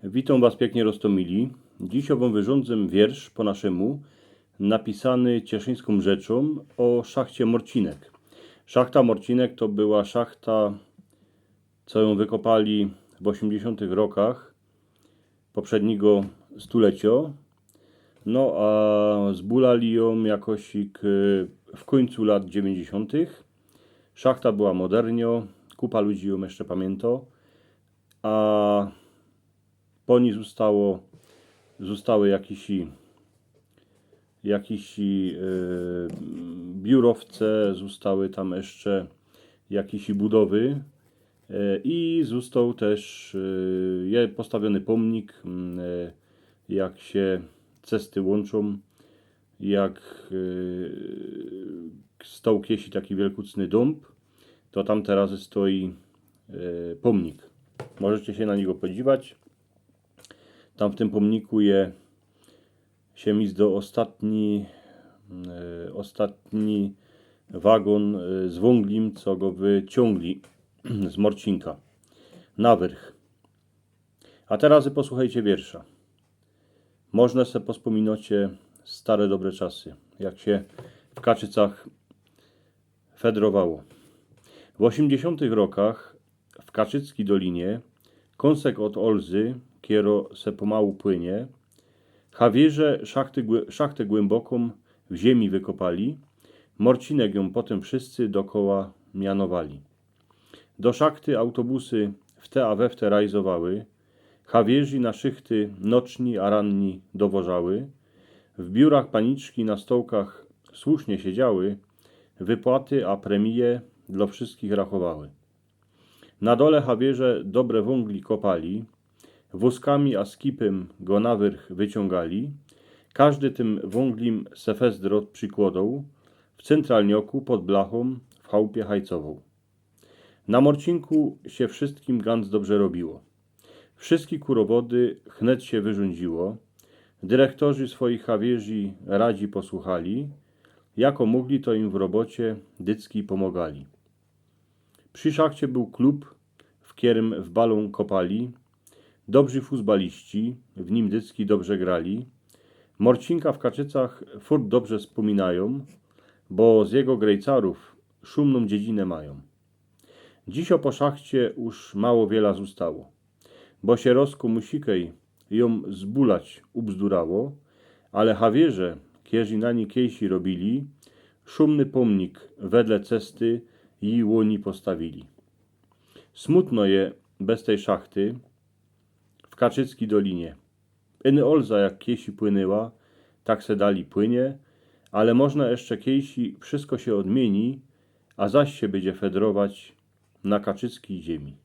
Witam Was pięknie roztomili. Dziś wam wyrządzę wiersz po naszemu, napisany cieszyńską rzeczą o szachcie Morcinek. Szachta Morcinek to była szachta, co ją wykopali w 80 rokach poprzedniego stulecia. No a zbulali ją jakoś w końcu lat 90. Szachta była modernio, kupa ludzi ją jeszcze pamięta, a po niej zostały jakieś biurowce, zostały tam jeszcze jakieś budowy i został też postawiony pomnik, jak się cesty łączą, jak stał kiedyś taki wielkucny dąb, to tam teraz stoi pomnik. Możecie się na niego podziwiać. Tam w tym pomniku się do ostatni wagon z wąglim, co go wyciągli z Morcinka na wyrch. A teraz posłuchajcie wiersza. Można se pospominacie stare dobre czasy, jak się w Kaczycach fedrowało. W 80 rokach w Kaczyckiej Dolinie kąsek od Olzy kiero se pomału płynie. Hawierze szachtę głęboką w ziemi wykopali. Morcinek ją potem wszyscy dokoła mianowali. Do szachty autobusy w te a we w te rajzowały. Hawierzy na szychty noczni a ranni dowożały. W biurach paniczki na stołkach słusznie siedziały. Wypłaty a premie dla wszystkich rachowały. Na dole hawierze dobre wągli kopali. Wózkami a skipem go na wyrch wyciągali. Każdy tym wąglim se fezdrot przykładał. W centralnioku pod blachą w chałupie hajcową. Na Morcinku się wszystkim ganz dobrze robiło. Wszystkie kurowody chnet się wyrządziło. Dyrektorzy swoich hawierzy radzi posłuchali. Jako mogli, to im w robocie dycki pomagali. Przy szachcie był klub, w którym w balon kopali. Dobrzy fuzbaliści, w nim dycki dobrze grali. Morcinka w Kaczycach furt dobrze wspominają, bo z jego grejcarów szumną dziedzinę mają. Dziś po szachcie już mało wiele zostało, bo się Rosku musikej ją zbulać ubzdurało, ale hawierze, kierzy na niej kiejsi robili, szumny pomnik wedle cesty i łoni postawili. Smutno je bez tej szachty w Kaczyckiej Dolinie. Iny Olza jak kiesi płynęła, tak se dali płynie, ale można jeszcze kiesi wszystko się odmieni, a zaś się będzie fedrować na kaczyckiej ziemi.